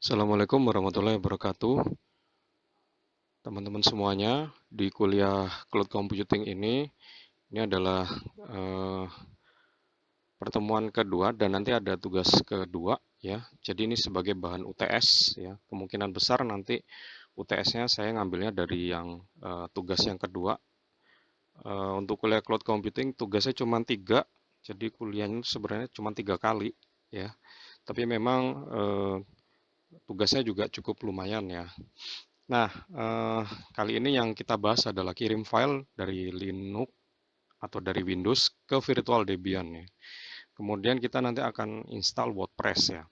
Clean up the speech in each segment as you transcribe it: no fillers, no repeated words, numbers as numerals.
Assalamualaikum warahmatullahi wabarakatuh. Teman-teman semuanya, di kuliah Cloud Computing ini adalah eh, pertemuan kedua dan nanti ada tugas kedua ya. Jadi ini sebagai bahan UTS ya. Kemungkinan besar nanti UTS-nya saya ngambilnya dari yang tugas yang kedua. Untuk kuliah Cloud Computing tugasnya cuma tiga, jadi kuliahnya sebenarnya cuma 3 kali ya. Tapi memang tugasnya juga cukup lumayan ya. Nah, kali ini yang kita bahas adalah kirim file dari Linux atau dari Windows ke virtual Debian ya. Kemudian kita nanti akan install WordPress ya.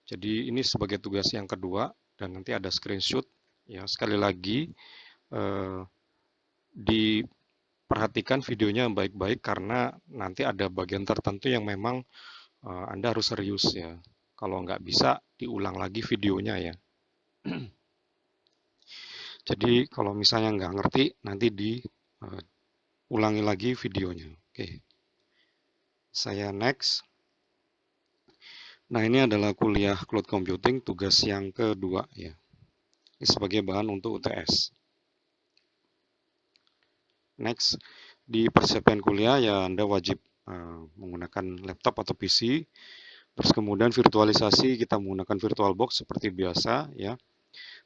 Jadi ini sebagai tugas yang kedua dan nanti ada screenshot ya. Sekali lagi eh, diperhatikan videonya baik-baik karena nanti ada bagian tertentu yang memang Anda harus serius ya. Kalau nggak bisa diulang lagi videonya ya. Jadi kalau misalnya nggak ngerti nanti diulangi lagi videonya. Oke, saya next. Nah, ini adalah kuliah cloud computing tugas yang kedua ya. Ini sebagai bahan untuk UTS. Next, di persiapan kuliah ya Anda wajib menggunakan laptop atau PC. Terus kemudian virtualisasi kita menggunakan VirtualBox seperti biasa ya.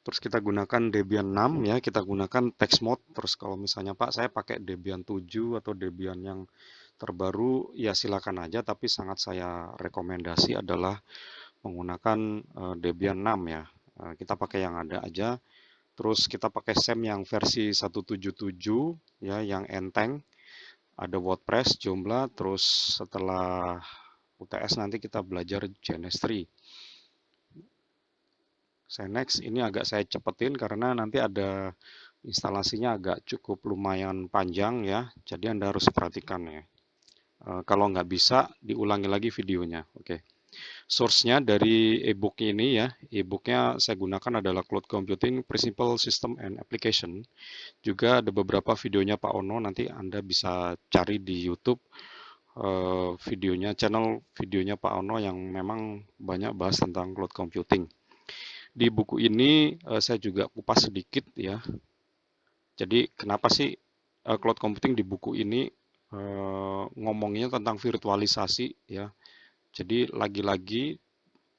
Terus kita gunakan Debian 6 ya, kita gunakan text mode. Terus kalau misalnya Pak saya pakai Debian 7 atau Debian yang terbaru ya silakan aja, tapi sangat saya rekomendasi adalah menggunakan Debian 6 ya. Kita pakai yang ada aja. Terus kita pakai SEM yang versi 177 ya, yang enteng. Ada WordPress, Joomla, terus setelah UTS nanti kita belajar JNS3. Saya next, ini agak saya cepetin karena nanti ada instalasinya agak cukup lumayan panjang ya, jadi Anda harus perhatikan ya. Kalau nggak bisa, diulangi lagi videonya. Oke. Source-nya dari e-book ini ya, e-booknya saya gunakan adalah Cloud Computing Principle System and Application. Juga ada beberapa videonya Pak Ono, nanti Anda bisa cari di YouTube videonya, channel videonya Pak Ono yang memang banyak bahas tentang Cloud Computing. Di buku ini saya juga kupas sedikit ya. Jadi kenapa sih Cloud Computing di buku ini ngomongnya tentang virtualisasi ya. Jadi lagi-lagi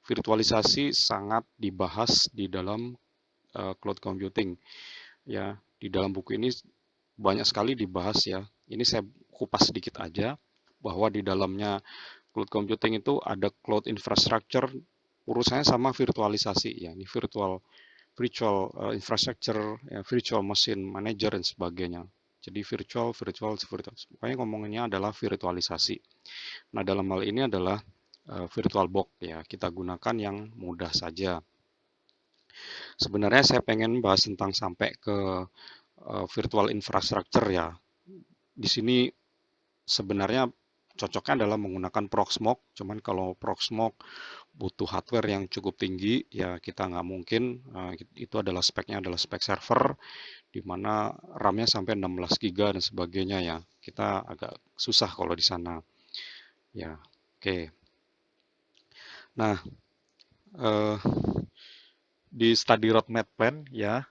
virtualisasi sangat dibahas di dalam cloud computing ya. Di dalam buku ini banyak sekali dibahas ya. Ini saya kupas sedikit aja bahwa di dalamnya cloud computing itu ada cloud infrastructure, urusannya sama virtualisasi ya. Ini virtual infrastructure, ya, virtual machine manager dan sebagainya. Jadi virtual. Pokoknya ngomongnya adalah virtualisasi. Nah, dalam hal ini adalah VirtualBox ya. Kita gunakan yang mudah saja. Sebenarnya saya pengen bahas tentang sampai ke virtual infrastructure ya. Di sini sebenarnya cocoknya adalah menggunakan Proxmox. Cuman kalau Proxmox butuh hardware yang cukup tinggi, ya kita nggak mungkin. Itu adalah speknya adalah spek server, di mana RAM-nya sampai 16 GB dan sebagainya ya. Kita agak susah kalau di sana. Ya, oke. Nah, eh, di study roadmap plan ya,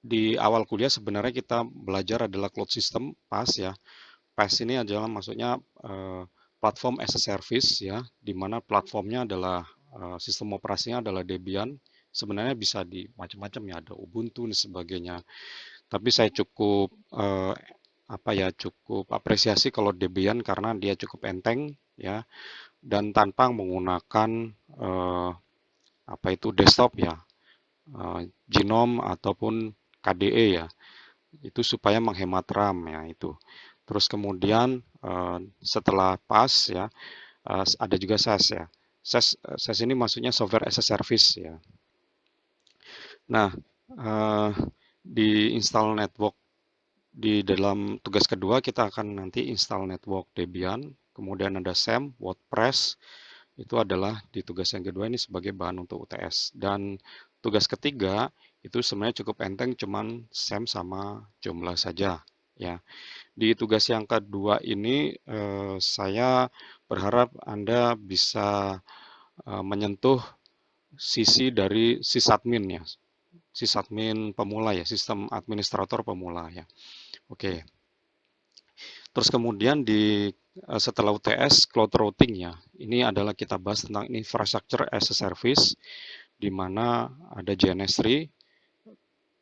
di awal kuliah sebenarnya kita belajar adalah cloud system, PaaS ya. PaaS ini adalah maksudnya platform as a service ya, di mana platformnya adalah sistem operasinya adalah Debian. Sebenarnya bisa di macam-macam ya, ada Ubuntu dan sebagainya. Tapi saya cukup cukup apresiasi kalau Debian karena dia cukup enteng ya, dan tanpa menggunakan desktop ya, Genome ataupun KDE ya, itu supaya menghemat RAM ya itu. Terus kemudian setelah PaaS ya, ada juga SaaS ya. SaaS ini maksudnya software as a service ya. Nah, di install network di dalam tugas kedua kita akan nanti install network Debian, kemudian ada SAM, WordPress, itu adalah di tugas yang kedua ini sebagai bahan untuk UTS. Dan tugas ketiga itu sebenarnya cukup enteng, cuman SAM sama Joomla saja ya. Di tugas yang kedua ini saya berharap Anda bisa menyentuh sisi dari sysadmin ya, sysadmin pemula ya, sistem administrator pemula ya. Oke. Terus kemudian setelah UTS cloud routing ya, ini adalah kita bahas tentang infrastructure as a service, di mana ada JNS3,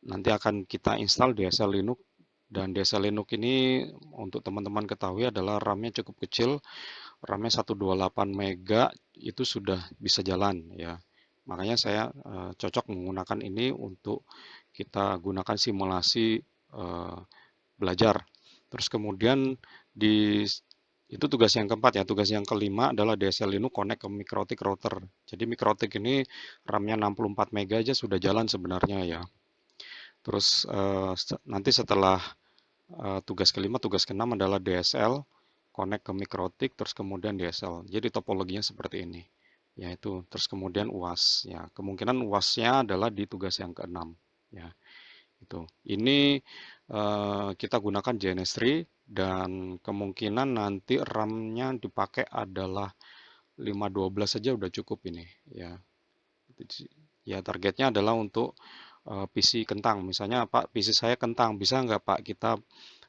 nanti akan kita install DSL Linux, dan DSL Linux ini untuk teman-teman ketahui adalah RAM-nya cukup kecil, RAM-nya 128 MB itu sudah bisa jalan ya. Makanya saya cocok menggunakan ini untuk kita gunakan simulasi belajar. Terus kemudian di itu tugas yang keempat ya. Tugas yang kelima adalah DSL Linux connect ke Mikrotik router. Jadi Mikrotik ini RAM-nya 64 MB aja sudah jalan sebenarnya ya. Terus nanti setelah tugas kelima, tugas keenam adalah DSL connect ke Mikrotik, terus kemudian DSL. Jadi topologinya seperti ini. Yaitu terus kemudian UAS ya. Kemungkinan UAS-nya adalah di tugas yang keenam ya. Itu. Ini kita gunakan JNS3 dan kemungkinan nanti RAM-nya dipakai adalah 512 saja udah cukup ini ya. Ya targetnya adalah untuk PC kentang. Misalnya Pak, PC saya kentang, bisa nggak Pak kita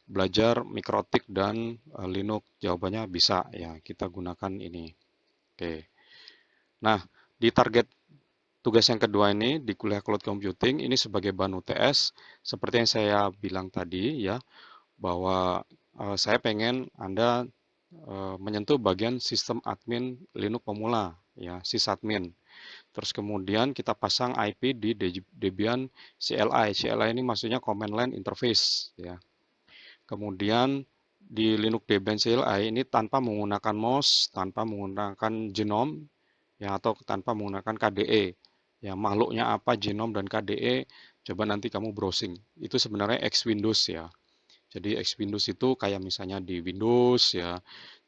belajar Mikrotik dan Linux? Jawabannya bisa ya, kita gunakan ini. Oke. Nah, di target tugas yang kedua ini di kuliah cloud computing ini sebagai bahan UTS, seperti yang saya bilang tadi ya, bahwa saya pengen Anda menyentuh bagian sistem admin Linux pemula ya, sysadmin. Terus kemudian kita pasang IP di Debian CLI. CLI ini maksudnya command line interface ya. Kemudian di Linux Debian CLI ini tanpa menggunakan MOS, tanpa menggunakan genome ya, atau tanpa menggunakan KDE. Ya, makhluknya apa genome dan KDE, coba nanti kamu browsing. Itu sebenarnya X Windows ya. Jadi X Windows itu kayak misalnya di Windows ya.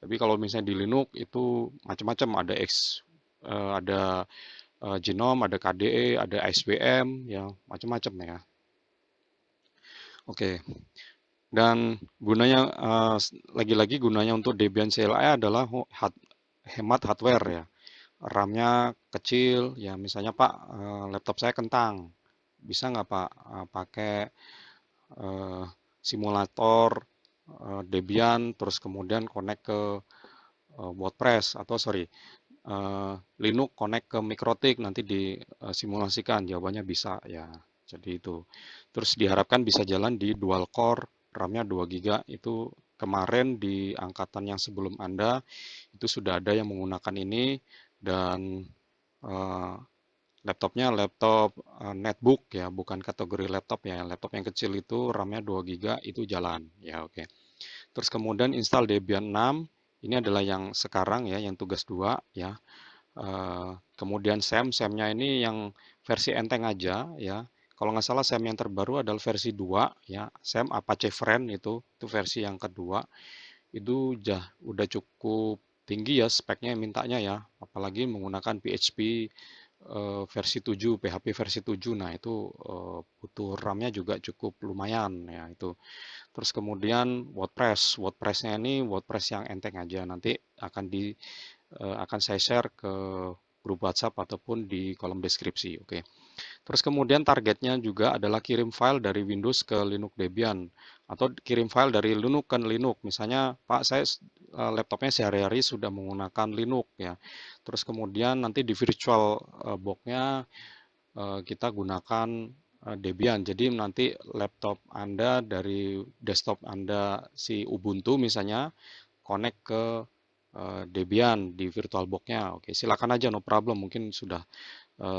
Tapi kalau misalnya di Linux itu macam-macam, ada X ada genome, ada KDE, ada SVM ya, macam-macam ya. Oke. Dan gunanya lagi-lagi gunanya untuk Debian CLI adalah hemat hardware ya. RAM-nya kecil ya, misalnya Pak laptop saya kentang, bisa nggak Pak pakai eh, simulator Debian terus kemudian connect ke WordPress atau sorry Linux connect ke Mikrotik nanti disimulasikan, jawabannya bisa ya. Jadi itu. Terus diharapkan bisa jalan di dual core, RAM-nya 2 GB. Itu kemarin di angkatan yang sebelum Anda itu sudah ada yang menggunakan ini, dan uh, laptopnya laptop netbook ya, bukan kategori laptop ya. Laptop yang kecil itu RAM-nya 2 GB itu jalan ya, oke. Terus kemudian install Debian 6. Ini adalah yang sekarang ya, yang tugas 2 ya. Kemudian SEM-nya ini yang versi enteng aja ya. Kalau nggak salah SEM yang terbaru adalah versi 2 ya. SEM Apache Friend itu versi yang kedua. Itu udah cukup tinggi ya speknya mintanya ya. Apalagi menggunakan PHP versi 7, PHP versi 7. Nah, itu butuh RAM-nya juga cukup lumayan ya itu. Terus kemudian WordPress-nya ini WordPress yang enteng aja. Nanti akan saya share ke grup WhatsApp ataupun di kolom deskripsi. Oke. Terus kemudian targetnya juga adalah kirim file dari Windows ke Linux Debian atau kirim file dari Linux ke Linux. Misalnya, Pak, saya laptopnya sehari-hari sudah menggunakan Linux ya. Terus kemudian nanti di virtual box-nya kita gunakan Debian. Jadi nanti laptop Anda dari desktop Anda si Ubuntu misalnya connect ke Debian di VirtualBox-nya. Oke, silakan aja, no problem. Mungkin sudah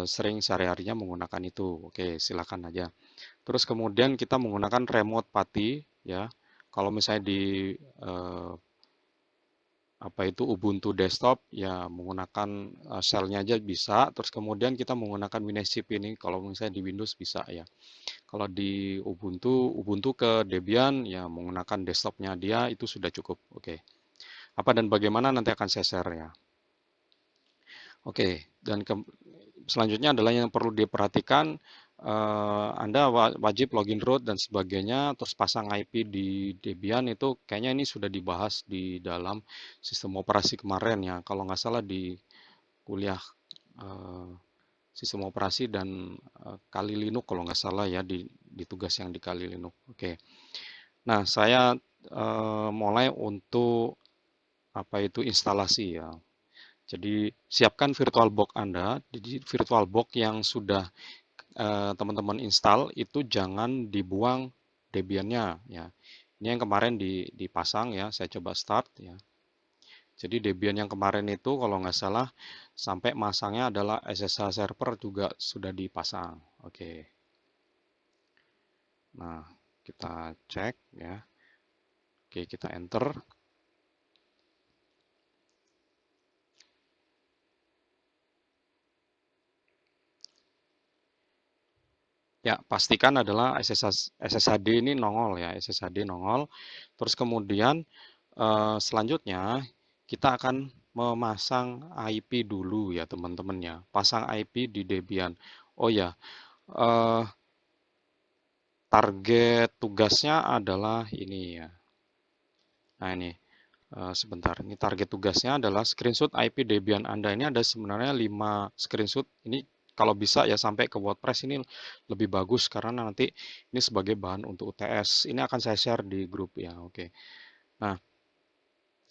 sering sehari-harinya menggunakan itu. Oke, silakan aja. Terus kemudian kita menggunakan remote PATI ya. Kalau misalnya di apa itu Ubuntu desktop ya menggunakan shell-nya aja bisa. Terus kemudian kita menggunakan WinSCP ini kalau misalnya di Windows bisa ya. Kalau di Ubuntu ke Debian ya menggunakan desktopnya dia itu sudah cukup. Oke. Apa dan bagaimana nanti akan saya share ya. Oke, dan selanjutnya adalah yang perlu diperhatikan, Anda wajib login root dan sebagainya, terus pasang IP di Debian itu kayaknya ini sudah dibahas di dalam sistem operasi kemarin ya, kalau nggak salah di kuliah eh, sistem operasi dan Kali Linux kalau nggak salah ya di tugas yang di Kali Linux. Oke. Nah, saya mulai untuk apa itu instalasi ya. Jadi siapkan VirtualBox Anda. Jadi VirtualBox yang sudah teman-teman install itu jangan dibuang Debian-nya ya. Ini yang kemarin dipasang ya. Saya coba start ya. Jadi Debian yang kemarin itu kalau nggak salah sampai masangnya adalah SSH server juga sudah dipasang. Oke. Nah, kita cek ya. Oke, kita enter. Ya, pastikan adalah SSHD ini nongol ya, SSHD nongol. Terus kemudian selanjutnya kita akan memasang IP dulu ya teman-teman ya. Pasang IP di Debian. Oh ya, eh, target tugasnya adalah ini ya. Nah ini, sebentar. Ini target tugasnya adalah screenshot IP Debian Anda. Ini ada sebenarnya 5 screenshot. Ini kalau bisa ya sampai ke WordPress ini lebih bagus karena nanti ini sebagai bahan untuk UTS. Ini akan saya share di grup ya. Oke. Nah,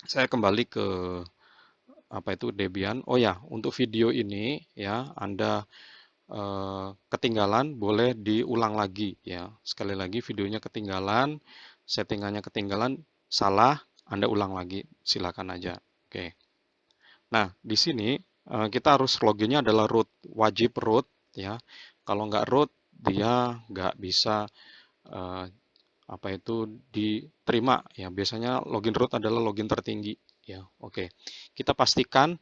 saya kembali ke apa itu Debian. Oh ya, untuk video ini ya Anda ketinggalan boleh diulang lagi ya. Sekali lagi videonya ketinggalan, settingannya ketinggalan, salah, Anda ulang lagi. Silakan aja. Oke. Nah, di sini kita harus loginnya adalah root, wajib root ya. Kalau nggak root, dia nggak bisa eh, apa itu diterima ya. Biasanya login root adalah login tertinggi ya. Oke. Kita pastikan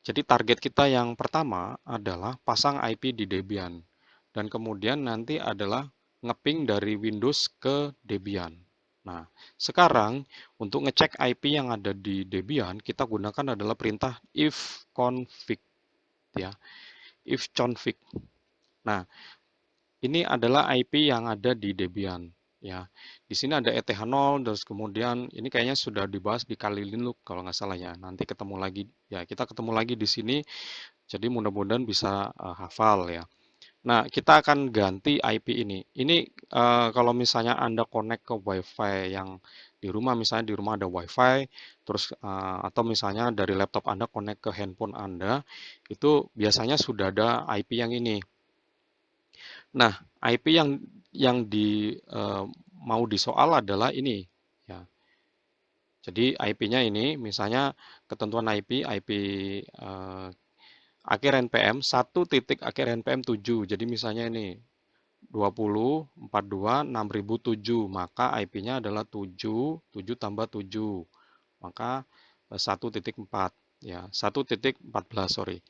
jadi target kita yang pertama adalah pasang IP di Debian dan kemudian nanti adalah ngeping dari Windows ke Debian. Nah, sekarang untuk ngecek IP yang ada di Debian, kita gunakan adalah perintah ifconfig ya, ifconfig. Nah, ini adalah IP yang ada di Debian ya. Di sini ada ETH0 terus kemudian ini kayaknya sudah dibahas di Kali Linux kalau nggak salah ya. Nanti ketemu lagi ya, kita ketemu lagi di sini. Jadi mudah-mudahan bisa hafal ya. Nah, kita akan ganti IP ini. Ini kalau misalnya Anda connect ke WiFi yang di rumah, misalnya di rumah ada WiFi, terus atau misalnya dari laptop Anda connect ke handphone Anda, itu biasanya sudah ada IP yang ini. Nah, IP yang mau disoal adalah ini. Ya. Jadi IP-nya ini, misalnya ketentuan IP eh, akhir NPM 1 titik akhir NPM 7. Jadi misalnya ini 20.42.6007, maka IP-nya adalah 7, 7 tambah 7, maka 1.4 ya, 1.14 sorry.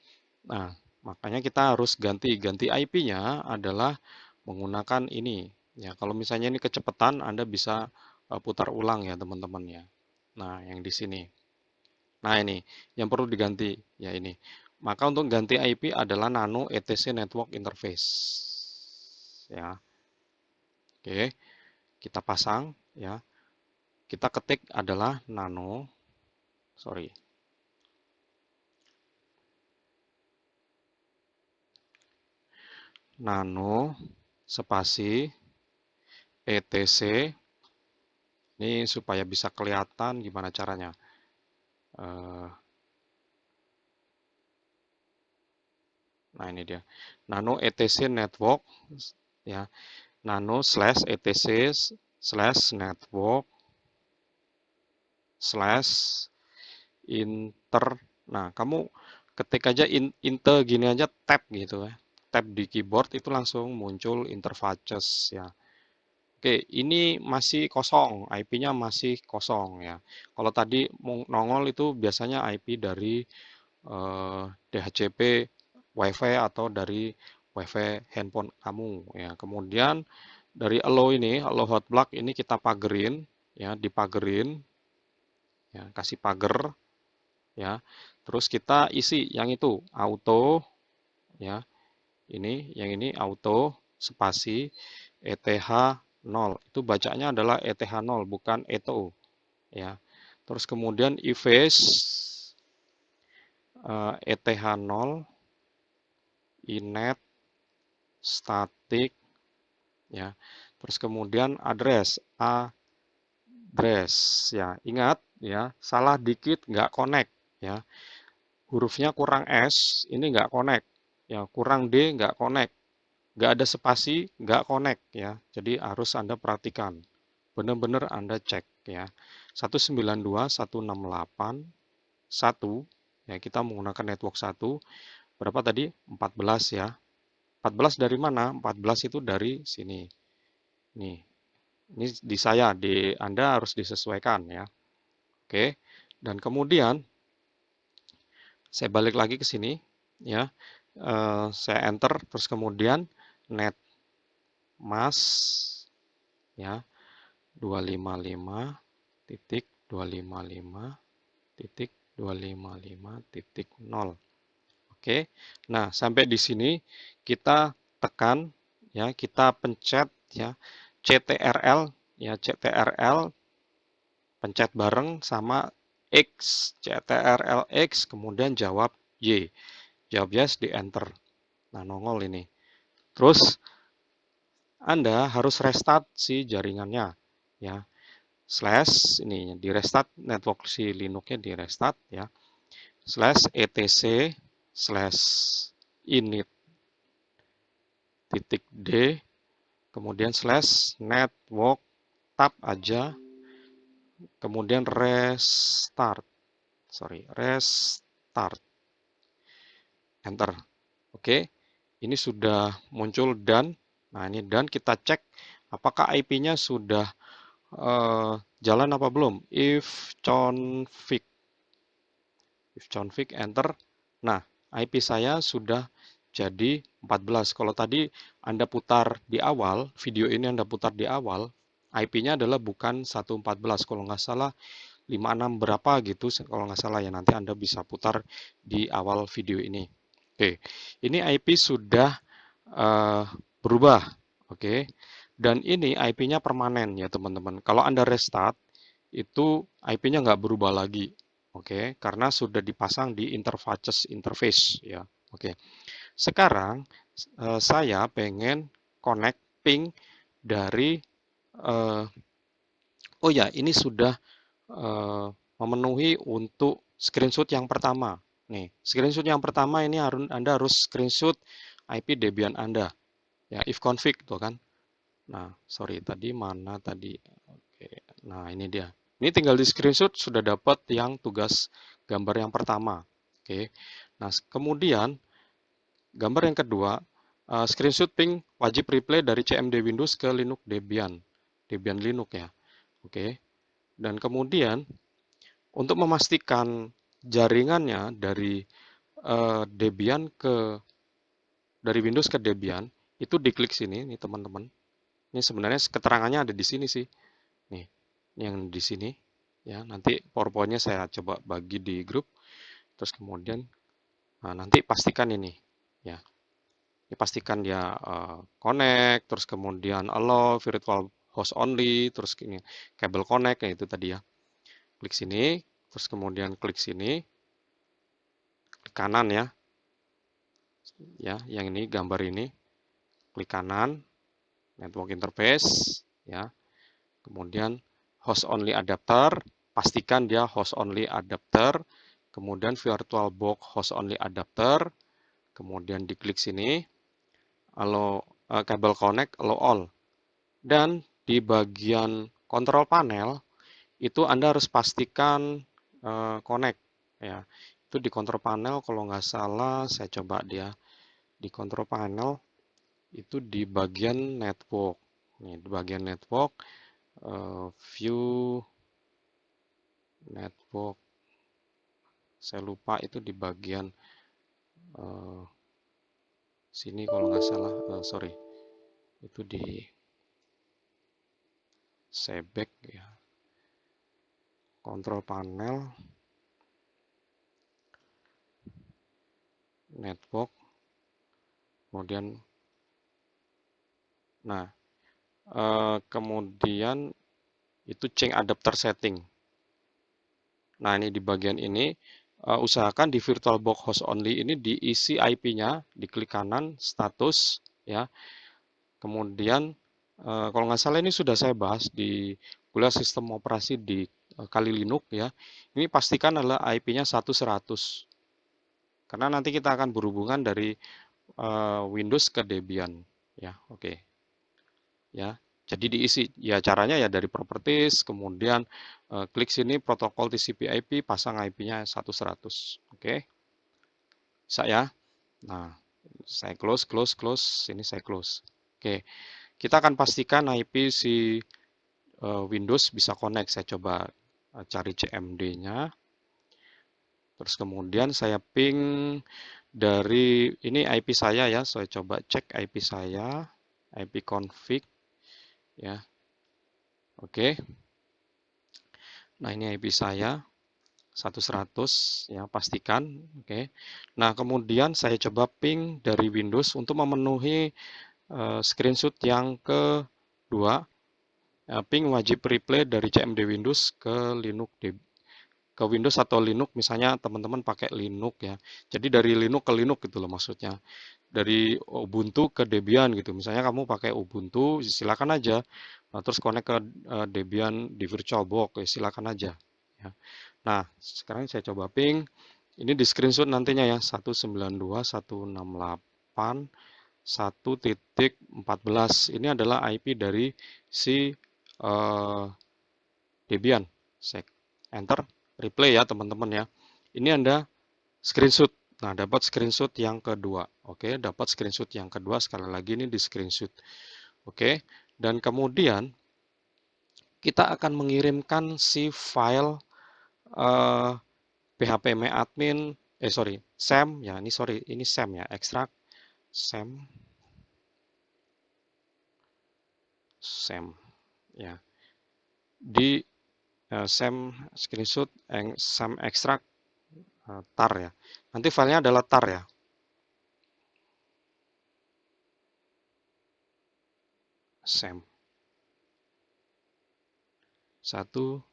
Nah, makanya kita harus ganti IP-nya adalah menggunakan ini. Ya, kalau misalnya ini kecepatan, Anda bisa putar ulang ya teman-teman ya. Nah, yang di sini. Nah, ini yang perlu diganti ya ini. Maka untuk ganti IP adalah nano etc network interface. Ya. Oke, kita pasang ya. Kita ketik adalah nano, sorry. Nano spasi etc. Ini supaya bisa kelihatan gimana caranya. Eh, Nah, ini dia. Nano etc network ya. Nano slash etc slash network slash inter. Nah, kamu ketik aja inter gini aja tab gitu ya. Tab di keyboard itu langsung muncul interfaces ya. Oke, ini masih kosong, IP-nya masih kosong ya. Kalau tadi nongol itu biasanya IP dari DHCP WiFi atau dari WiFi handphone kamu ya. Kemudian dari allow ini, allow hotplug ini kita pagerin ya, dipagerin ya, kasih pagar ya. Terus kita isi yang itu auto ya. Yang ini auto spasi ETH0. Itu bacanya adalah ETH0 bukan ETO ya. Terus kemudian efface ETH0 inet static ya. Terus kemudian address ya. Ingat ya, salah dikit nggak connect ya. Hurufnya kurang S, ini nggak connect ya. Kurang D nggak connect. Nggak ada spasi, nggak connect ya. Jadi harus Anda perhatikan. Benar-benar Anda cek ya. 192.168.1 ya, kita menggunakan network 1. Berapa tadi? 14 ya. 14 dari mana? 14 itu dari sini. Nih, ini di saya, di Anda harus disesuaikan ya. Oke. Dan kemudian saya balik lagi ke sini ya. Saya enter terus kemudian net mask ya 255.255.255.0. Oke. Nah, sampai di sini kita tekan ya, kita pencet ya CTRL ya, CTRL pencet bareng sama X, CTRL X, kemudian jawab Y. Jawab yes di enter. Nah, nongol ini. Terus Anda harus restart si jaringannya ya. Slash ini di restart network si Linux-nya di restart ya. Slash etc slash init titik D kemudian slash network tab aja kemudian restart enter. Oke, ini sudah muncul dan nah ini dan kita cek apakah IP-nya sudah jalan apa belum. If config enter. Nah, IP saya sudah jadi 14. Kalau tadi Anda putar di awal, video ini Anda putar di awal, IP-nya adalah bukan 114. Kalau nggak salah 56 berapa gitu, kalau nggak salah ya, nanti Anda bisa putar di awal video ini. Oke, ini IP sudah berubah. Oke, dan ini IP-nya permanen ya teman-teman. Kalau Anda restart, itu IP-nya nggak berubah lagi. Oke, karena sudah dipasang di interface ya. Oke, sekarang saya pengen connecting dari oh ya, ini sudah memenuhi untuk screenshot yang pertama. Nih, screenshot yang pertama ini Anda harus screenshot IP Debian Anda. Ya, if config tuh kan. Nah, sorry tadi mana tadi? Oke, nah ini dia. Ini tinggal di screenshot sudah dapat yang tugas gambar yang pertama. Oke. Nah, kemudian gambar yang kedua, screenshot ping wajib replay dari CMD Windows ke Linux Debian. Debian Linux ya. Oke. Dan kemudian untuk memastikan jaringannya dari Debian dari Windows ke Debian, itu diklik sini nih teman-teman. Ini sebenarnya keterangannya ada di sini sih. Nih, yang di sini ya. Nanti PowerPoint-nya saya coba bagi di grup. Terus kemudian nanti pastikan ini ya. Ini pastikan dia connect, terus kemudian allow virtual host only, terus ini kabel connect ya itu tadi ya. Klik sini, terus kemudian klik sini, klik kanan ya. Ya, yang ini gambar ini. Klik kanan, network interface ya. Kemudian host only adapter, pastikan dia host only adapter, kemudian VirtualBox host only adapter, kemudian diklik sini, allow kabel connect, allow all. Dan di bagian control panel itu Anda harus pastikan connect ya. Itu di control panel kalau nggak salah saya coba dia di control panel itu di bagian network. Nih, di bagian network view network saya lupa itu di bagian sini kalau nggak salah sorry itu di sebek ya kontrol panel network kemudian nah kemudian itu change adapter setting. Nah ini di bagian ini usahakan di VirtualBox host only ini diisi IP-nya, diklik kanan, status, ya. Kemudian kalau nggak salah ini sudah saya bahas di kuliah sistem operasi di Kali Linux ya. Ini pastikan adalah IP-nya 1.100. Karena nanti kita akan berhubungan dari Windows ke Debian ya. Oke. Ya. Jadi diisi ya caranya ya dari properties, kemudian klik sini protokol TCP/IP, pasang IP-nya 1.100. Oke. Bisa ya. Nah, saya close, ini saya close. Oke. Kita akan pastikan IP si Windows bisa connect. Saya coba cari CMD-nya. Terus kemudian saya ping dari ini IP saya ya. Saya coba cek IP saya, IP config ya. Oke. Nah, ini IP saya 1.100 ya, pastikan. Oke. Nah, kemudian saya coba ping dari Windows untuk memenuhi screenshot yang kedua. Ping wajib replay dari CMD Windows ke Linux ke Windows atau Linux, misalnya teman-teman pakai Linux ya. Jadi dari Linux ke Linux gitu loh maksudnya. Dari Ubuntu ke Debian gitu. Misalnya kamu pakai Ubuntu, silakan aja. Nah, terus connect ke Debian di VirtualBox, ya, silakan aja. Ya. Nah, sekarang saya coba ping. Ini di screenshot nantinya ya, 192.168.1.14. Ini adalah IP dari si Debian. Saya enter, replay ya teman-teman ya. Ini Anda screenshot. Nah, dapat screenshot yang kedua. Oke, dapat screenshot yang kedua. Sekali lagi ini di screenshot. Oke, dan kemudian kita akan mengirimkan si file phpMyAdmin, sorry, SAM ya. Ini SAM ya, extract SAM ya. Di SAM screenshot SAM extract tar ya. Nanti filenya adalah tar ya. SAM 177.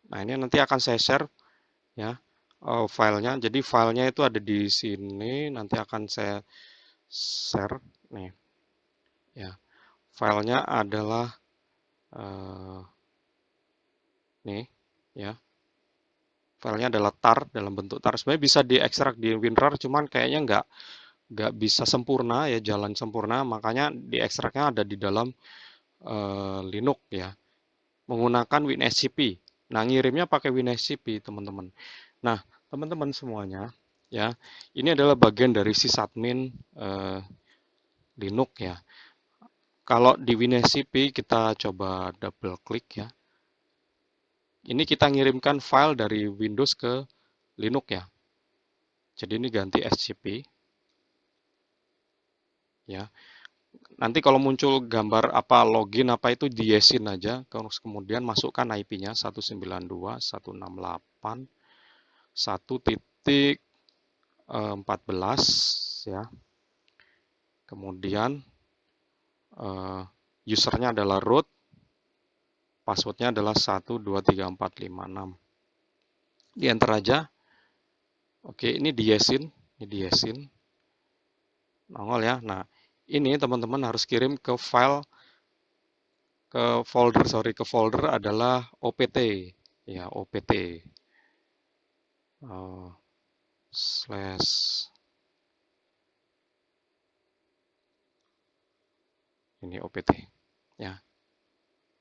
Nah, ini nanti akan saya share ya filenya. Jadi filenya itu ada di sini, nanti akan saya share nih. Ya, filenya adalah nih ya. Filenya adalah tar dalam bentuk tar. Sebenarnya bisa diekstrak di WinRAR, cuman kayaknya nggak bisa sempurna ya, jalan sempurna. Makanya diekstraknya ada di dalam Linux ya, menggunakan WinSCP. Nah, ngirimnya pakai WinSCP, teman-teman. Nah, teman-teman semuanya, ya, ini adalah bagian dari sysadmin Linux ya. Kalau di WinSCP kita coba double klik ya. Ini kita ngirimkan file dari Windows ke Linux ya. Jadi ini ganti SCP ya. Nanti kalau muncul gambar apa login apa itu di yesin aja, terus kemudian masukkan IP-nya 192.168.1.14 ya. Kemudian usernya adalah root, passwordnya adalah 123456. Di enter aja. Oke, ini di yesin, nongol ya. Nah, ini teman-teman harus kirim ke file ke folder adalah opt ya, opt slash ini opt ya,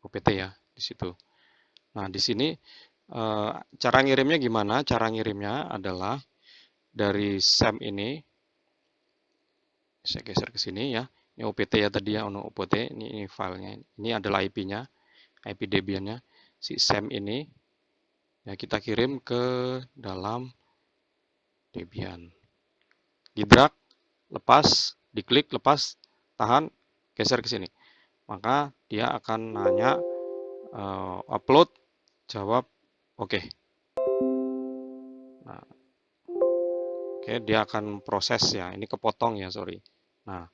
opt ya di situ. Nah, di sini cara ngirimnya gimana? Cara ngirimnya adalah dari SAM ini, saya geser ke sini ya. Ini opt ya tadi ya, opt ini filenya. Ini adalah IP-nya, IP Debian-nya. Si SAM ini ya kita kirim ke dalam Debian. Di drag, lepas, diklik, lepas, tahan, geser ke sini. Maka dia akan nanya upload, jawab oke. Nah, oke, dia akan proses ya. Ini kepotong ya, sorry. Nah,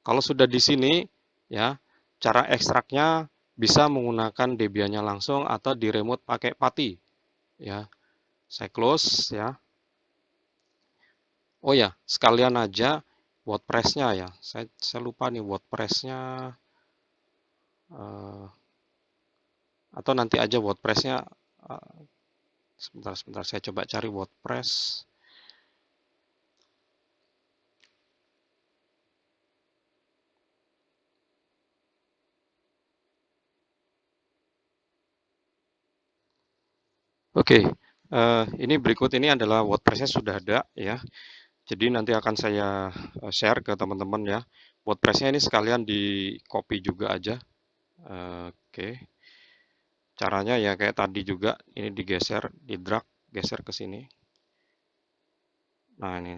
kalau sudah di sini ya, cara ekstraknya bisa menggunakan Debian-nya langsung atau di remote pakai PATI. ya. Saya close ya. Oh ya, sekalian aja WordPress-nya ya. Saya lupa nih WordPress-nya, eh, atau nanti aja WordPress-nya, eh, sebentar saya coba cari WordPress. Oke, ini berikut ini adalah WordPress-nya sudah ada ya. Jadi nanti akan saya share ke teman-teman ya. WordPress-nya ini sekalian di copy juga aja. Oke, caranya ya kayak tadi juga, ini digeser, di drag, geser ke sini. Nah ini,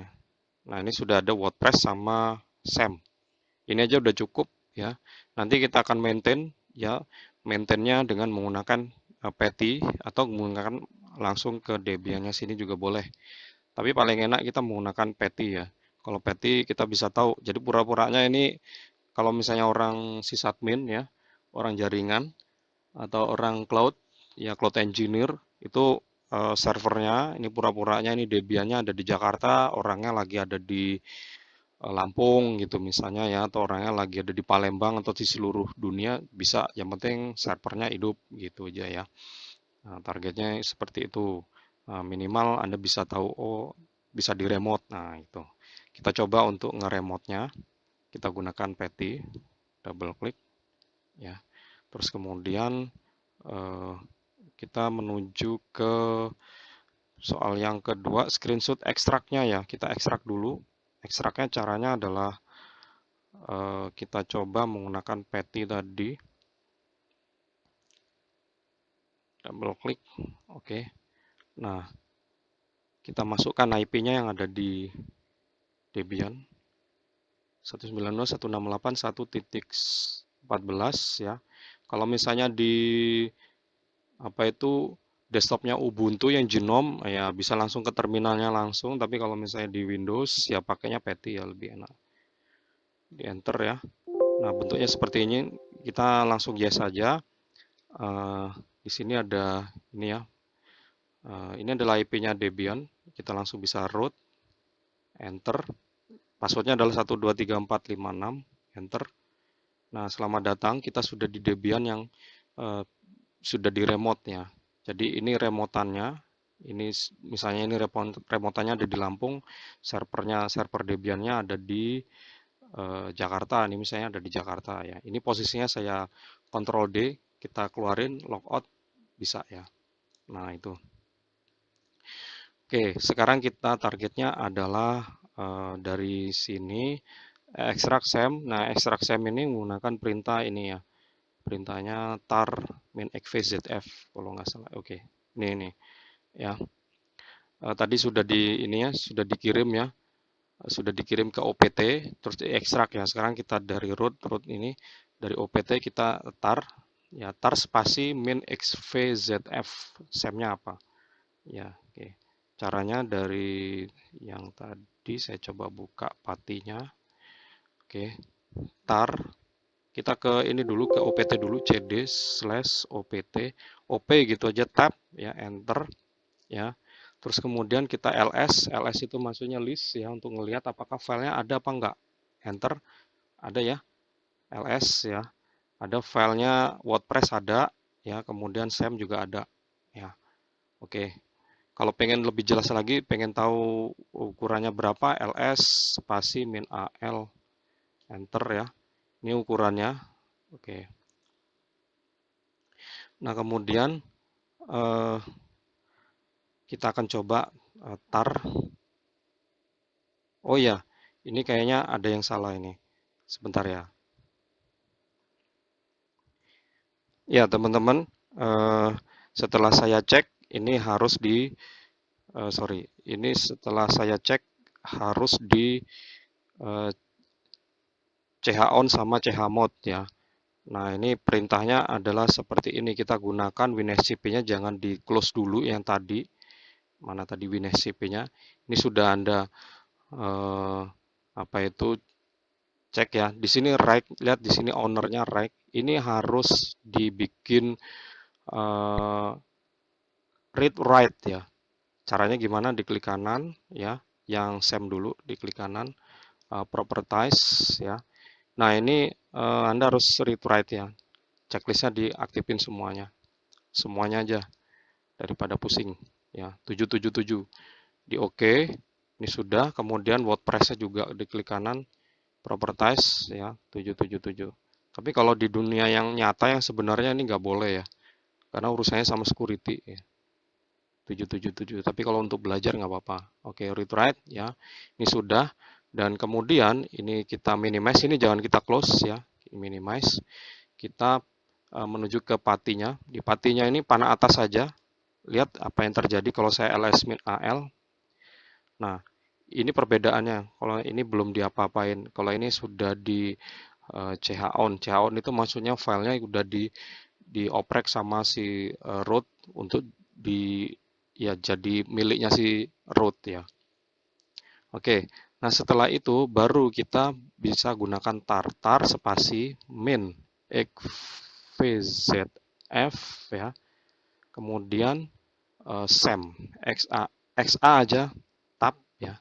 sudah ada WordPress sama SEM. Ini aja udah cukup ya. Nanti kita akan maintain ya, maintainnya dengan menggunakan Patty atau menggunakan langsung ke Debian-nya sini juga boleh. Tapi paling enak kita menggunakan Patty ya. Kalau Patty kita bisa tahu. Jadi pura-puranya ini kalau misalnya orang sysadmin ya, orang jaringan atau orang cloud, ya cloud engineer itu, servernya ini pura-puranya ini Debian-nya ada di Jakarta, orangnya lagi ada di Lampung gitu misalnya ya, atau orangnya lagi ada di Palembang atau di seluruh dunia bisa, yang penting servernya hidup gitu aja ya. Nah, targetnya seperti itu. Minimal Anda bisa tahu, oh bisa di remote. Nah, itu. Kita coba untuk nge-remote-nya. Kita gunakan Patty, double klik ya. Terus kemudian eh, kita menuju ke soal yang kedua, screenshot ekstraknya ya. Kita ekstrak dulu. Ekstraknya caranya adalah kita coba menggunakan Patty tadi. Double klik. Oke. Nah, kita masukkan IP-nya yang ada di Debian. 192.168.1.14 ya. Kalau misalnya di apa itu desktopnya Ubuntu yang Genome ya bisa langsung ke terminalnya langsung, tapi kalau misalnya di Windows ya pakainya PETI ya lebih enak. Di enter ya. Nah, bentuknya seperti ini. Kita langsung yes saja. Uh, di sini ada ini ya. Ini adalah IP-nya Debian. Kita langsung bisa root, enter. Passwordnya adalah 123456, enter. Nah, selamat datang, kita sudah di Debian yang uh, sudah di remote-nya. Jadi ini remotannya, ini misalnya ini remotannya ada di Lampung, server Debiannya ada di Jakarta, ini misalnya ada di Jakarta ya. Ini posisinya saya Ctrl D, kita keluarin, logout, bisa ya. Nah itu. Oke, sekarang kita targetnya adalah dari sini ekstrak SEM. Nah, ekstrak SEM ini menggunakan perintah ini ya. Perintahnya tar min xvzf kalau nggak salah. Oke, ini ya. Tadi sudah di ini ya, sudah dikirim ya, sudah dikirim ke OPT, terus diekstrak ya. Sekarang kita dari root ini, dari OPT kita tar, ya tar spasi min xvzf, SEM-nya apa? Ya, oke. Caranya dari yang tadi saya coba buka patinya. Oke, tar kita ke ini dulu, ke OPT dulu, cd/opt, op gitu aja, tab ya, enter ya. Terus kemudian kita ls itu maksudnya list ya, untuk ngelihat apakah filenya ada apa enggak. Enter, ada ya, ls ya, ada filenya WordPress ada ya, kemudian SEM juga ada ya. Oke, kalau pengen lebih jelas lagi, pengen tahu ukurannya berapa, ls spasi min al, enter ya. Ini ukurannya. Oke. Nah, kemudian eh, kita akan coba tar. Oh ya, ini kayaknya ada yang salah ini. Sebentar ya. Ya, teman-teman, eh, setelah saya cek, ini harus di, sorry, ini setelah saya cek harus di ch on sama ch mode ya. Nah, ini perintahnya adalah seperti ini. Kita gunakan WinSCP-nya, jangan di close dulu yang tadi. Mana tadi WinSCP-nya? Ini sudah Anda apa itu cek ya. Di sini right, lihat di sini ownernya right. Ini harus dibikin eh, read write ya. Caranya gimana? Diklik kanan ya, yang SAM dulu diklik kanan, properties ya. Nah, ini Anda harus read write ya. Checklistnya diaktifin semuanya. Semuanya aja daripada pusing ya. 777 di OK. Ini sudah, kemudian WordPress-nya juga diklik kanan, properties ya, 777. Tapi kalau di dunia yang nyata yang sebenarnya ini nggak boleh ya, karena urusannya sama security ya. 777. Tapi kalau untuk belajar nggak apa-apa. Oke, read write ya. Ini sudah. Dan kemudian ini kita minimize, ini jangan kita close ya. Minimize. Kita menuju ke patinya. Di patinya ini panah atas saja. Lihat apa yang terjadi kalau saya ls min al. Nah, ini perbedaannya. Kalau ini belum diapa-apain. Kalau ini sudah di ch on. Ch on itu maksudnya filenya sudah dioprek sama si root untuk di ya jadi miliknya si root ya. Oke. Nah, setelah itu baru kita bisa gunakan tar spasi min xvzf ya. Kemudian sem xa aja tab ya.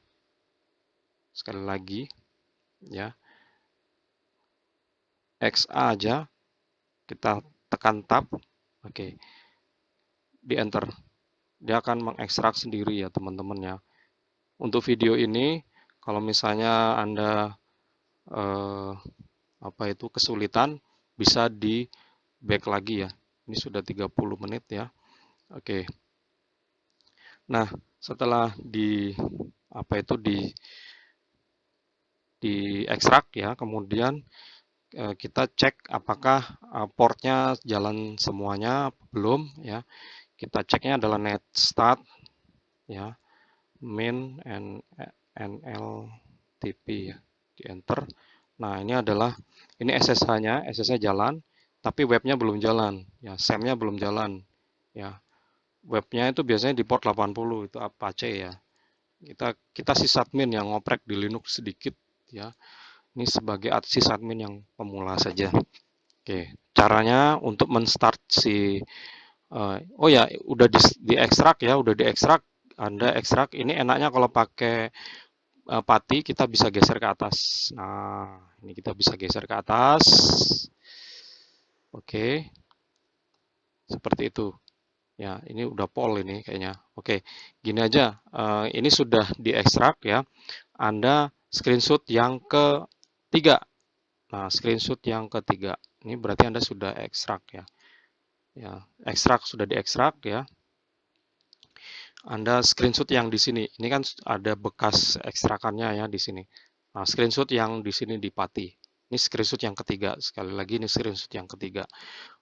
Sekali lagi ya. xa aja kita tekan tab. Oke. Di enter. Dia akan mengekstrak sendiri ya, teman-teman ya. Untuk video ini, kalau misalnya Anda kesulitan, bisa di back lagi ya. Ini sudah 30 menit ya. Oke. Nah, setelah di ekstrak ya, kemudian kita cek apakah portnya jalan semuanya belum ya. Kita ceknya adalah net start ya, min nltp ya, di enter. Nah, ini SSH-nya, SSH jalan, tapi webnya belum jalan ya, SAM-nya belum jalan ya. Webnya itu biasanya di port 80 itu Apache ya. Kita sysadmin yang ngoprek di Linux sedikit ya. Ini sebagai sysadmin yang pemula saja. Oke, caranya untuk menstart si oh ya, udah diekstrak ya, udah diekstrak. Anda ekstrak, ini enaknya kalau pakai pati kita bisa geser ke atas. Nah, ini kita bisa geser ke atas. Oke, seperti itu. Ya, ini udah pol ini kayaknya. Oke, gini aja. Ini sudah diekstrak ya. Anda screenshot yang ketiga. Nah, screenshot yang ketiga. Ini berarti Anda sudah ekstrak ya. Ya, ekstrak sudah diekstrak ya. Anda screenshot yang di sini. Ini kan ada bekas ekstrakannya ya di sini. Nah, screenshot yang di sini di pati. Ini screenshot yang ketiga. Sekali lagi ini screenshot yang ketiga.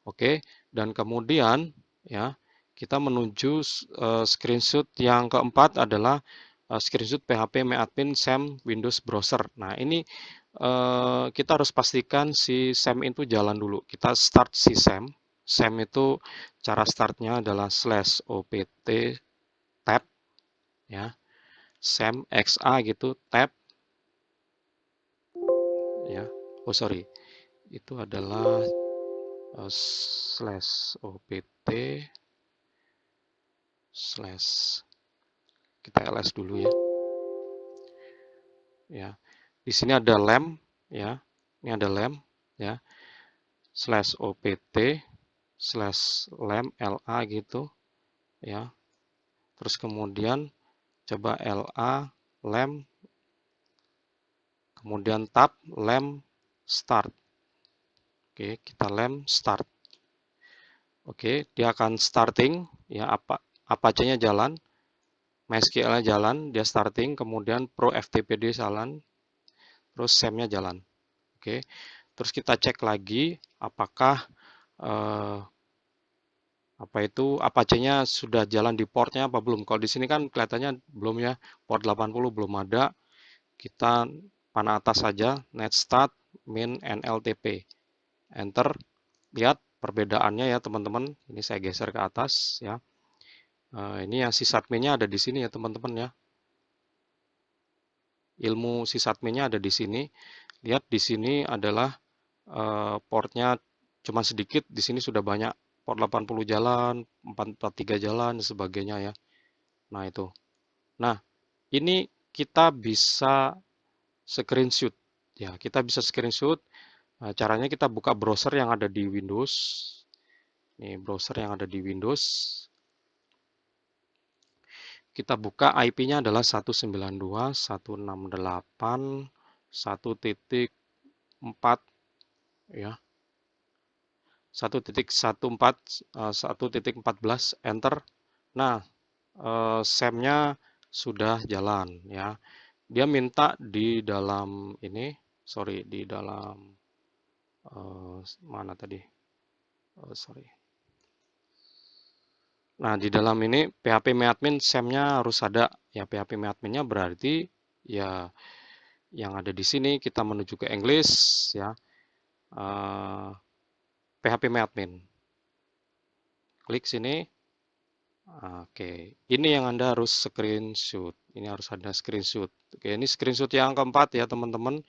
Oke, dan kemudian ya kita menuju screenshot yang keempat adalah screenshot PHP MyAdmin SAM Windows Browser. Nah, ini kita harus pastikan si SAM itu jalan dulu. Kita start si SAM. SAM itu cara startnya adalah /opt tab ya, SAM xa gitu tab ya. Oh sorry, itu adalah /opt slash kita ls dulu ya. Ya, di sini ada lem ya, ini ada lem ya, /opt /lem la gitu ya. Terus kemudian coba la lem, kemudian tab lem start. Oke, kita lem start. Oke, dia akan starting ya, Apache-nya jalan, MySQL-nya jalan, dia starting, kemudian Pro FTPD jalan, terus SAM-nya jalan. Oke, terus kita cek lagi apakah Apache-nya sudah jalan di portnya apa belum. Kalau di sini kan kelihatannya belum ya, port 80 belum ada. Kita panah atas saja, net start min nltp, enter. Lihat perbedaannya ya teman-teman. Ini saya geser ke atas ya. Ini yang sysadmin-nya ada di sini ya teman-teman ya. Ilmu sysadmin-nya ada di sini. Lihat di sini adalah portnya cuma sedikit, di sini sudah banyak. port 80 jalan, 443 jalan, dan sebagainya ya. Nah, itu. Nah, ini kita bisa screenshot. Ya, kita bisa screenshot. Nah, caranya kita buka browser yang ada di Windows. Nih, browser yang ada di Windows. Kita buka IP-nya adalah 192.168.1.4 ya. 1.14 enter. Nah, SAM-nya sudah jalan ya. Dia minta di dalam ini, sorry, di dalam mana tadi? Sorry. Nah, di dalam ini PHP MyAdmin SAM-nya harus ada. Ya, PHP MyAdmin-nya berarti ya yang ada di sini kita menuju ke English ya. PHP MyAdmin. Klik sini. Oke, ini yang Anda harus screenshot. Ini harus ada screenshot. Oke, ini screenshot yang keempat ya, teman-teman.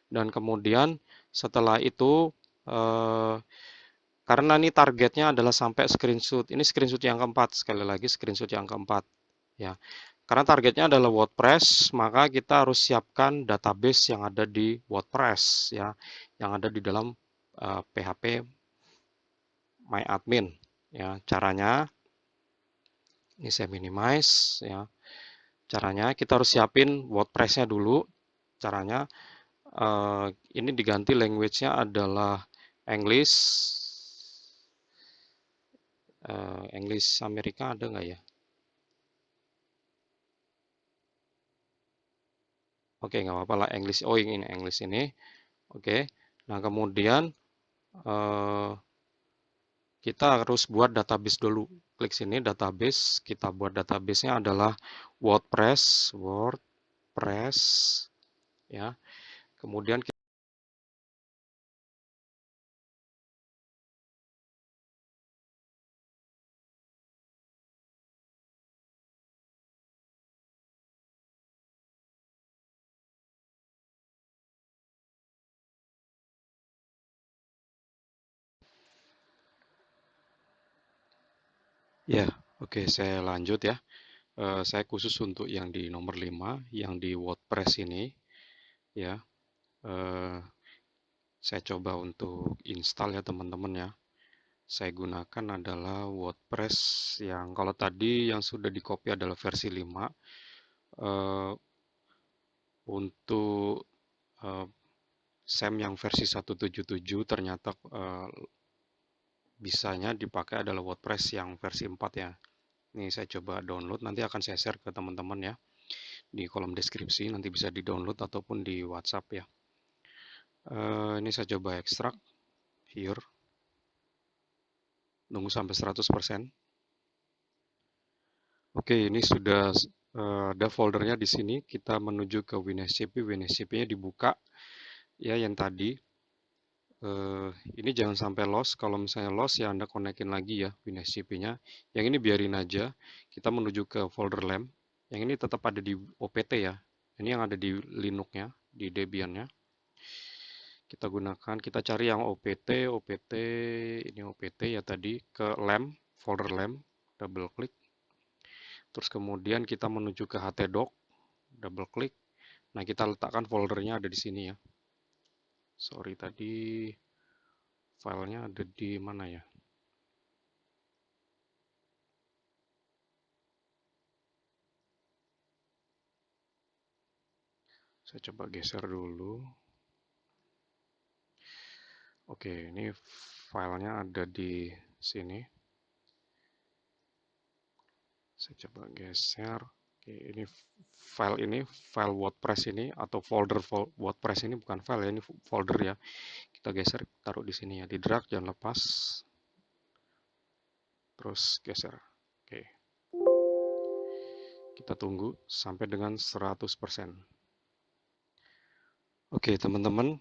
Dan kemudian setelah itu eh, karena ini targetnya adalah sampai screenshot. Ini screenshot yang keempat. Sekali lagi screenshot yang keempat. Ya, karena targetnya adalah WordPress, maka kita harus siapkan database yang ada di WordPress, ya, yang ada di dalam PHP MyAdmin. Ya, caranya ini saya minimize. Ya, caranya kita harus siapin WordPress-nya dulu. Caranya ini diganti language-nya adalah English. English Amerika ada nggak ya? Oke, nggak apa-apa lah English. Oh, ini English ini. Oke. Nah, kemudian kita harus buat database dulu. Klik sini database. Kita buat database-nya adalah WordPress. WordPress. Ya. Kemudian ya, oke, saya lanjut ya. Saya khusus untuk yang di nomor 5, yang di WordPress ini, ya. Eh, saya coba untuk install ya teman-teman ya. Saya gunakan adalah WordPress yang kalau tadi yang sudah di copy adalah versi 5. Untuk eh, SAM yang versi 177 ternyata bisanya dipakai adalah WordPress yang versi 4 ya. Ini saya coba download, nanti akan saya share ke teman-teman ya. Di kolom deskripsi nanti bisa di-download ataupun di WhatsApp ya. Ini saya coba ekstrak here. Nunggu sampai 100%. Oke, ini sudah ada foldernya di sini. Kita menuju ke WinSCP. WinSCP-nya dibuka ya yang tadi. Ini jangan sampai loss. Kalau misalnya loss ya Anda konekin lagi ya WinSCP-nya. Yang ini biarin aja. Kita menuju ke folder LAMP. Yang ini tetap ada di OPT ya. Ini yang ada di Linux-nya, di Debian-nya. Kita gunakan, kita cari yang OPT, ini OPT ya tadi, ke LAMP, folder LAMP, double klik. Terus kemudian kita menuju ke htdoc, double klik. Nah, kita letakkan foldernya ada di sini ya. Sorry, tadi filenya ada di mana ya? Saya coba geser dulu. Oke, ini filenya ada di sini. Saya coba geser. Oke, ini file WordPress ini atau folder WordPress ini bukan file ya, ini folder ya. Kita geser, taruh di sini ya, di drag jangan lepas. Terus geser. Oke. Kita tunggu sampai dengan 100%. Oke, teman-teman,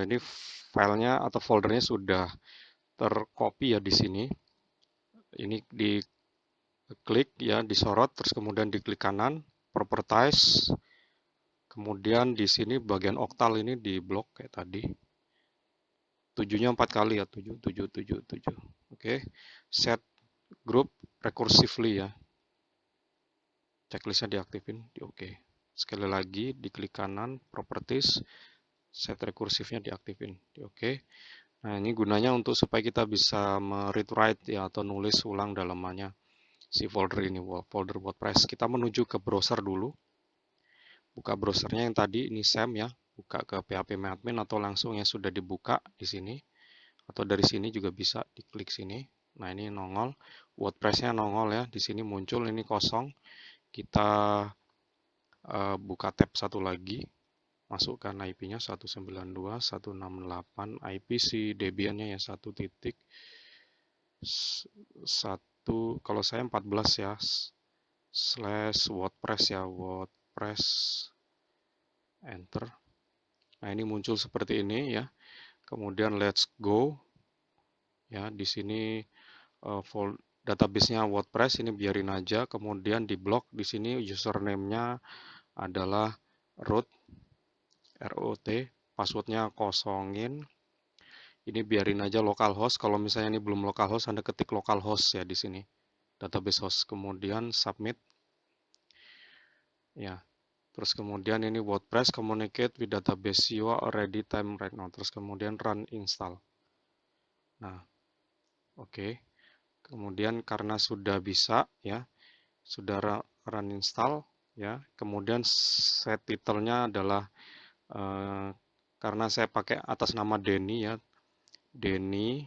ini filenya atau foldernya sudah tercopy ya di sini. Ini diklik ya, disorot, terus kemudian diklik kanan, properties, kemudian di sini bagian oktal ini di blok kayak tadi. 7-nya 4 kali ya, 7, 7, 7, 7. Oke, set group recursively ya. Checklistnya diaktifin, di oke. Sekali lagi, diklik kanan, properties, set rekursifnya diaktifin, di oke. Nah, ini gunanya untuk supaya kita bisa read write ya atau nulis ulang dalamannya si folder ini, folder WordPress. Kita menuju ke browser dulu. Buka browsernya yang tadi ini Sam ya. Buka ke phpMyAdmin atau langsung yang sudah dibuka di sini. Atau dari sini juga bisa diklik sini. Nah, ini nongol. WordPress-nya nongol ya. Di sini muncul ini kosong. Kita buka tab satu lagi. Masukkan IP-nya 192.168, IP si Debian-nya ya 1.1, kalau saya 14 ya, slash WordPress ya, WordPress, enter. Nah, ini muncul seperti ini ya. Kemudian let's go. Ya, di sini database-nya WordPress ini biarin aja. Kemudian di blok di sini username-nya adalah root, ROT, passwordnya kosongin. Ini biarin aja localhost. Kalau misalnya ini belum localhost, Anda ketik localhost ya di sini. Database host. Kemudian submit. Ya. Terus kemudian ini WordPress communicate with database you are already time right now. Terus kemudian run install. Nah, oke. Kemudian karena sudah bisa ya, sudah run install ya. Kemudian set title-nya adalah karena saya pakai atas nama Denny ya. Denny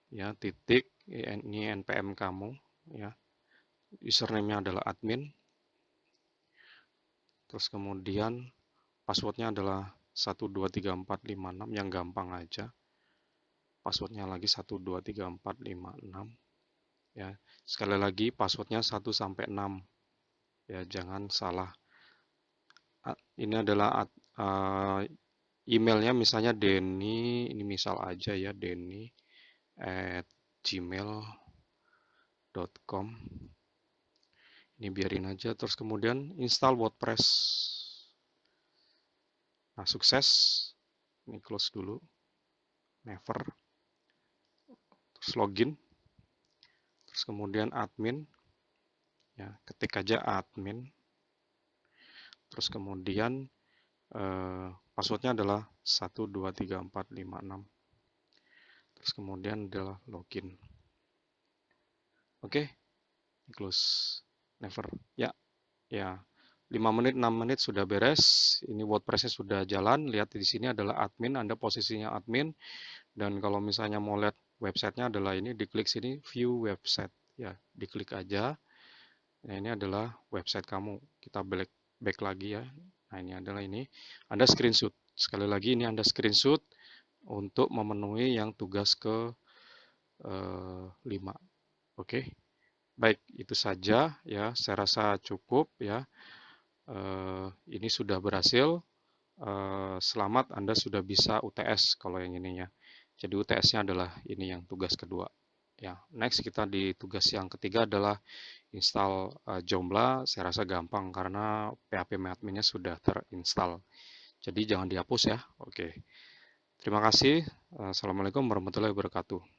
ya titik ini npm kamu ya. Username-nya adalah admin. Terus kemudian passwordnya adalah 123456 yang gampang aja. Passwordnya lagi 123456 ya. Sekali lagi passwordnya 1 sampai 6 ya, jangan salah. Ini adalah emailnya misalnya Denny, ini misal aja ya, denny@gmail.com. Ini biarin aja, terus kemudian install WordPress. Nah, sukses. Ini close dulu. Never. Terus login. Terus kemudian admin. Ya, ketik aja admin. Terus kemudian passwordnya adalah 123456. Terus kemudian adalah login. Oke, close. Never. Ya, ya. 5 menit, 6 menit sudah beres. Ini WordPress-nya sudah jalan. Lihat di sini adalah admin, Anda posisinya admin. Dan kalau misalnya mau lihat websitenya adalah ini, diklik sini view website. Ya, diklik aja. Nah, ini adalah website kamu. Kita back lagi ya. Nah, ini adalah ini. Anda screenshot. Sekali lagi ini Anda screenshot untuk memenuhi yang tugas ke 5. Oke. Baik, itu saja ya. Saya rasa cukup ya. Ini sudah berhasil. Selamat, Anda sudah bisa UTS kalau yang ini ya. Jadi UTS-nya adalah ini yang tugas kedua. Ya, next kita di tugas yang ketiga adalah install Joomla. Saya rasa gampang karena phpMyAdmin-nya sudah terinstall. Jadi jangan dihapus ya. Oke. Terima kasih. Assalamualaikum warahmatullahi wabarakatuh.